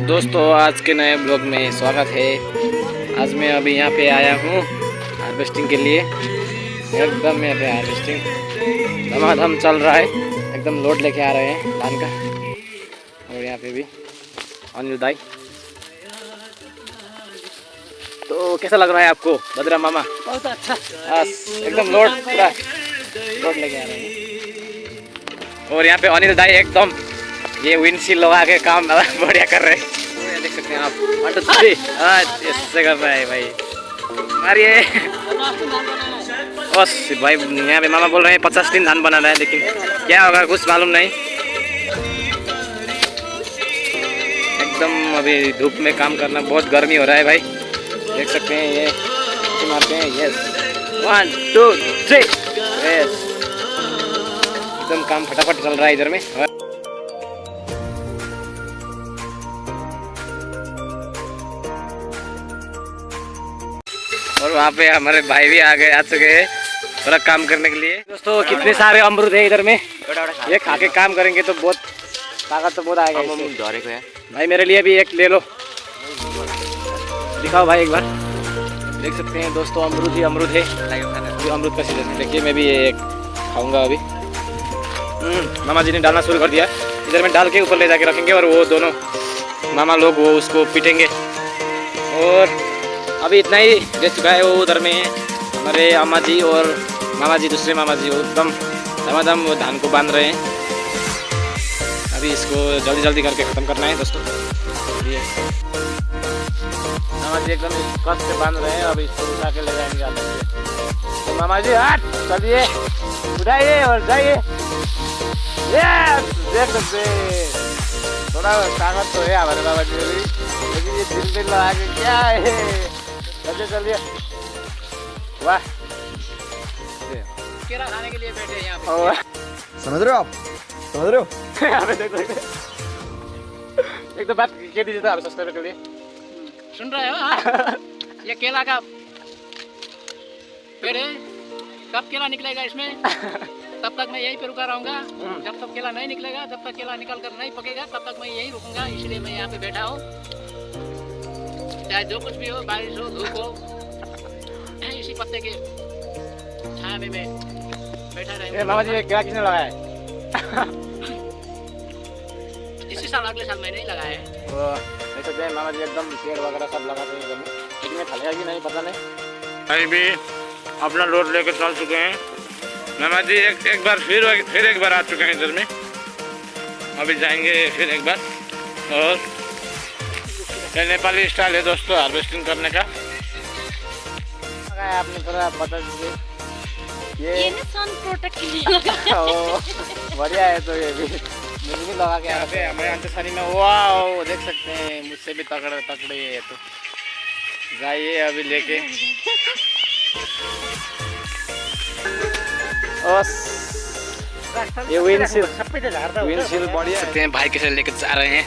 दोस्तों आज के नए ब्लॉग में स्वागत है। आज मैं अभी यहाँ पे आया हूँ हार्वेस्टिंग के लिए। एकदम यहाँ पे हार्वेस्टिंग धमाधम चल रहा है, एकदम लोड लेके आ रहे हैं धान का। और यहाँ पे भी अनिल दाई। तो कैसा लग रहा है आपको बद्रा मामा? बहुत अच्छा, एकदम लोड लेके आ रहे हैं। और यहाँ पे अनिल दाई एकदम ये विंडशील्ड लगा के काम बढ़िया कर रहे हैं। देख सकते हैं आप 1 2 3 ऐसे कर रहा है भाई। मारिए बस भाई। यहाँ पे मामा बोल रहे हैं 50 दिन धान बनाना है, लेकिन क्या होगा कुछ मालूम नहीं। एकदम अभी धूप में काम करना, बहुत गर्मी हो रहा है भाई। देख सकते हैं ये मारते हैं। Yes 1 2 3 yes. एकदम काम फटाफट चल रहा है इधर में। और वहाँ पे हमारे भाई भी आ चुके हैं थोड़ा काम करने के लिए। दोस्तों कितने सारे अमरूद है इधर में, ये खा के काम करेंगे तो बहुत ताकत तो बहुत आएगा इससे। भाई मेरे लिए भी एक ले लो, दिखाओ भाई एक बार। देख सकते हैं दोस्तों अमरूद ही अमरूद है, अभी अमरूद का सीजन है। देखिए मैं भी ये एक खाऊंगा अभी। मामा जी ने डालना शुरू कर दिया। इधर में डाल के ऊपर ले जाके रखेंगे और वो दोनों मामा लोग वो उसको पीटेंगे। और अभी इतना ही दे चुका है। वो उधर में हमारे अम्मा जी और मामा जी, दूसरे मामा जी एकदम धमाधम वो धान को बांध रहे हैं। अभी इसको जल्दी जल्दी करके ख़त्म करना है दोस्तों। ये मामा जी एकदम कष्ट से बांध रहे हैं। अभी इसको उठा के ले जाएंगे आप। तो मामा जी हट चलिए, उठाइए और जाइए। देख सकते थोड़ा ताकत तो है हमारे बाबा जी में भी, लेकिन ये दिल लगा के क्या है। चलिए वाह, केला खाने के लिए बैठे हैं यहाँ पे। समझ रहे हो आप? समझ रहे हो? एक तो बात कह दीजिए था सब्सक्राइबर के लिए। सुन रहे हो? ये केला का पेड़ है, कब केला निकलेगा इसमें तब तक मैं यहीं पे रुका रहूंगा। जब तक केला नहीं निकलेगा, जब तक केला निकल कर नहीं पकेगा, तब तक मैं यहीं रुकूंगा। इसलिए मैं यहाँ पे बैठा हूँ, चाहे जो कुछ भी हो, बारिश हो धूप हो, इसी पत्ते के छाया में मैं बैठा रहूंगा। मामा जी केला किसने लगाया है? इसी साल अगले साल मैंने ही लगाया है। ऐसे तो मामा जी एकदम पेड़ वगैरह सब लगाते हैं, लेकिन फलेगा कि नहीं पता नहीं। भाई भी अपना लोड लेकर चल चुके हैं। मामा जी एक बार फिर एक बार आ चुके हैं इधर में। अभी जाएंगे फिर एक बार। और ये नेपाली स्टाइल है दोस्तों हार्वेस्टिंग करने का। आपने थोड़ा बता दीजिए। ये ना सन प्रोटेक्ट के लिए लगा। बढ़िया है। तो ये भी मुझे भी लगा के यहाँ पे हमारे अंतसारी में। वाह देख सकते हैं, मुझसे भी तकड़े है। तो जाइए अभी लेके। ये विंडशील्ड बढ़िया सकते हैं भाई कैसे लेके जा रहे हैं।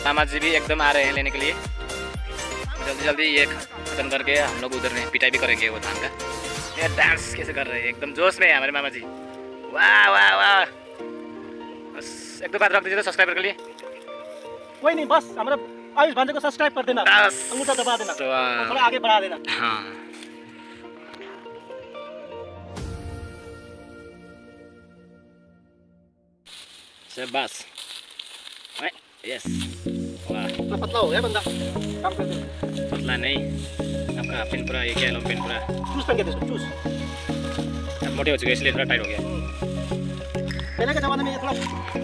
मामा जी भी एकदम आ रहे हैं लेने के लिए। जल्दी जल्दी ये खत्म करके हम लोग उधर में पिटाई भी करेंगे वो धान का। ये डांस कैसे कर रहे हैं, एकदम जोश में है हमारे मामा जी। वाह वाह वाह। बस एक दो बात रख दीजिए तो सब्सक्राइबर के लिए। कोई नहीं, बस हमारा आयुष भांजे को सब्सक्राइब कर देना, अंगूठा दबा देना, और थोड़ा आगे बढ़ा देना। हाँ बस यस। वाह पतला हो गया बंदा, काम कर दे। पतला नहीं आपका पेन पूरा, ये क्या लो पेन पूरा चूस पहन के देखो, चूस। अब मोटे हो चुके इसलिए थोड़ा टाइट हो गया। पहले के जमाने में ये थोड़ा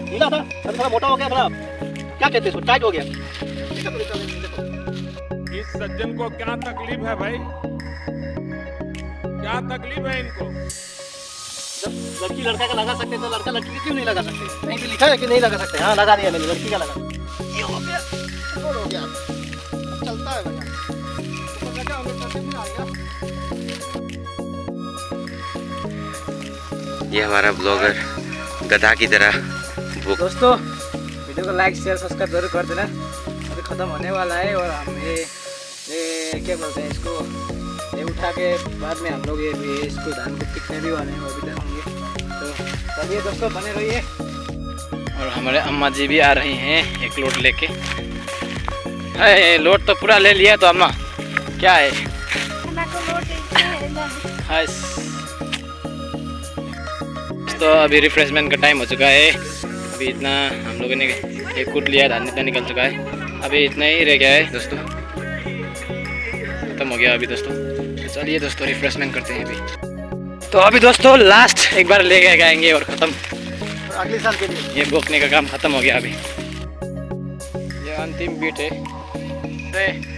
ढीला था, अभी थोड़ा मोटा हो गया, थोड़ा क्या कहते हैं इसको, टाइट हो गया। इस सज्जन को क्या तकलीफ है भाई, क्या तकलीफ है इनको? जब लड़की लड़का का लगा सकते तो लड़का लड़की क्यों नहीं लगा सकते? कहीं पे लिखा है कि नहीं लगा सकते? हाँ लगा दिया मैंने, लड़की का लगा। ये हो गया, और हो गया, अब चलता है भैया। ये हमारा ब्लॉगर गधा की तरह दोस्तों वीडियो को लाइक शेयर सब्सक्राइब जरूर कर देना। अभी ख़त्म होने वाला है और हम ये क्या बोलते हैं इसको, ये उठा के बाद में हम लोग ये इसको धान को कितने भी वाले हैं वो भी डालेंगे। तो चलिए दोस्तों बने रहिए। और हमारे अम्मा जी भी आ रही हैं एक लोड लेके। है लोड तो पूरा ले लिया तो अम्मा क्या है। तो अभी रिफ्रेशमेंट का टाइम हो चुका है। अभी इतना हम लोगों ने एक कूट लिया, धान इतना निकल चुका है। अभी इतना ही रह गया है दोस्तों, खत्म हो गया अभी दोस्तों। चलिए दोस्तों रिफ्रेशमेंट करते हैं अभी। तो अभी दोस्तों लास्ट एक बार ले गए जाएंगे और ख़त्म, और अगले साल के लिए ये बोकने का काम ख़त्म हो गया अभी। ये अंतिम बीट है। 3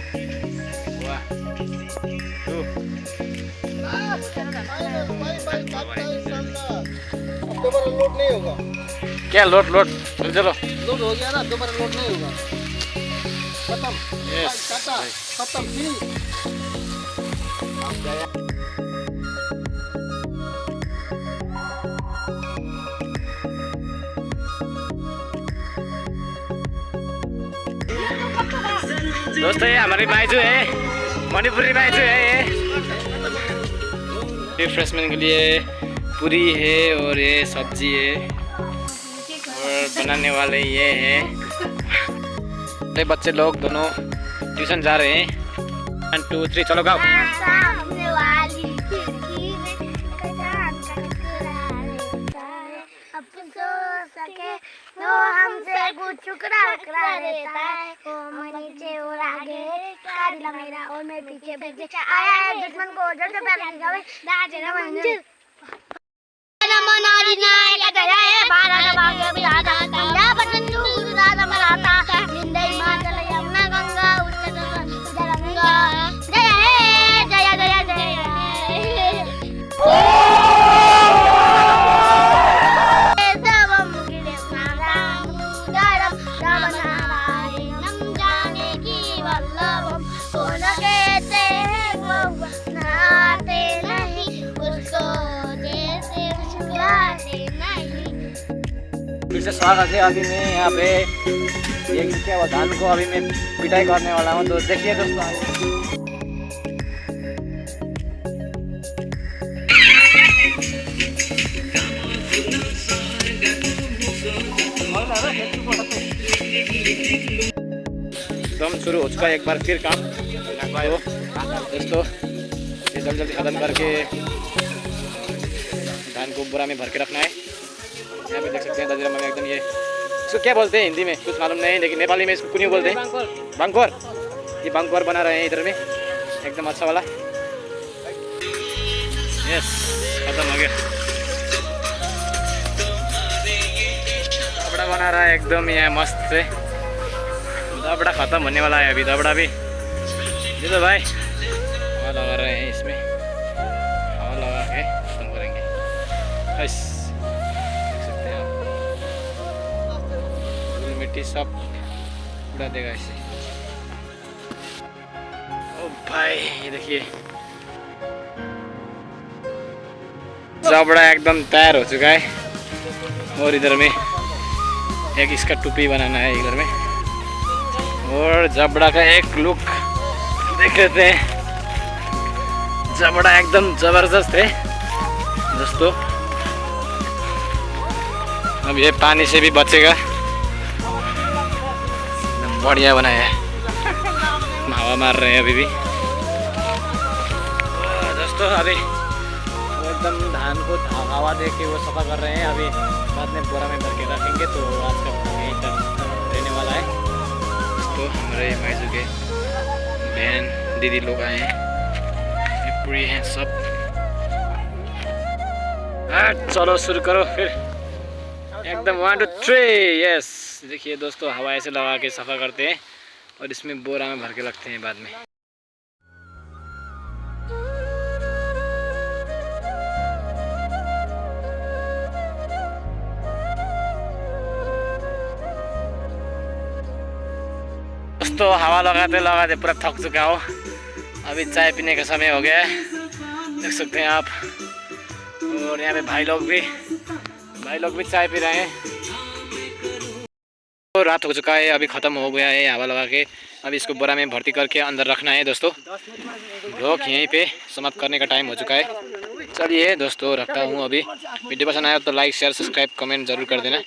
दोबारा लोड नहीं होगा। क्या लोड चलो लोड हो गया ना, दोबारा लोड नहीं होगा। खत्म। टाटा, खत्म फिर। दोस्तों ये हमारी बाइजू है, मणिपुरी बाइजू है। ये रिफ्रेशमेंट के लिए पूरी है और ये सब्जी है और बनाने वाले ये हैं। ये बच्चे लोग दोनों ट्यूशन जा रहे हैं। 1 2 3 चलो गाओ। सामने वाली खिड़की में चांद अफसोस सके तो हमसे कुछ टुकड़ा रहता है। वो नीचे और आगे कारिला मेरा और मैं पीछे पीछे आया है दुश्मन को जड़ से पैर लगावे दाजे ना मंजिल ना मनारी ना का जया है भारत भाग्य विधाता पंजाब बंधु गुरुदास मराठा निंदई मातल यमुना गंगा उत्तर गंगा जय हे जय जय जय देवम गिरेना राम उदारम रामनारायणम जाने की वल्लभम कौन कहते हैं वो नाते नहीं उसको जैसे मुस्कुराते नहीं। फिर से स्वागत है। अभी मैं यहाँ पे ये क्या हुआ धान को अभी मैं पिटाई करने वाला हूँ। तो देखिए दोस्तों एकदम शुरू हो चुका है एक बार फिर काम। तो दोस्तों ये जल्दी खत्म करके धान को बोरा में भर के रखना है। यहाँ पे देख सकते हैं दादीरा में एकदम ये इसको क्या बोलते हैं हिंदी में कुछ मालूम नहीं, लेकिन नेपाली में इसको कुनियो बोलते हैं। बांकोर। ये बांकोर बना रहे हैं इधर में एकदम अच्छा वाला। यस खत्म हो गया। दबड़ा बना रहा है एकदम ये मस्त से। दबड़ा खत्म होने वाला है अभी। दबड़ा भी जी तो भाई हवा लगा रहे हैं इसमें, हवा लगा के खत्म करेंगे। बस देख सकते हैं आप मिट्टी सब उड़ा देगा इसे। ओ भाई ये देखिए जबड़ा एकदम तैयार हो चुका है। और इधर में एक इसका टोपी बनाना है इधर में। और जबड़ा का एक लुक देख लेते हैं। जबड़ा एकदम जबरदस्त है दोस्तों। अब ये पानी से भी बचेगा, एकदम बढ़िया बनाया है। हवा मार रहे हैं अभी भी दोस्तों। अभी वो एकदम धान को हवा दे के वो सफा कर रहे हैं। अभी बाद में बोरा में भर के रखेंगे। तो आज का यही तक रहने वाला है दोस्तों। हमारे मायजू के बहन दीदी लोग आए हैं, पूरी हैं सब। चलो शुरू करो फिर एकदम 1 2 3 यस। देखिए दोस्तों हवा ऐसे लगा के सफ़ा करते हैं और इसमें बोरा में भर के रखते हैं बाद में। दोस्तों हवा लगाते लगाते पूरा थक चुका हो। अभी चाय पीने का समय हो गया है, देख सकते हैं आप। और यहाँ पे भाई लोग भी चाय पी रहे हैं। तो रात हो चुका है, अभी ख़त्म हो गया है हवा लगा के। अभी इसको बोरा में भर्ती करके अंदर रखना है दोस्तों। ब्लॉग यहीं पे समाप्त करने का टाइम हो चुका है। चलिए दोस्तों रखता हूँ अभी। वीडियो पसंद आया तो लाइक शेयर सब्सक्राइब कमेंट जरूर कर देना।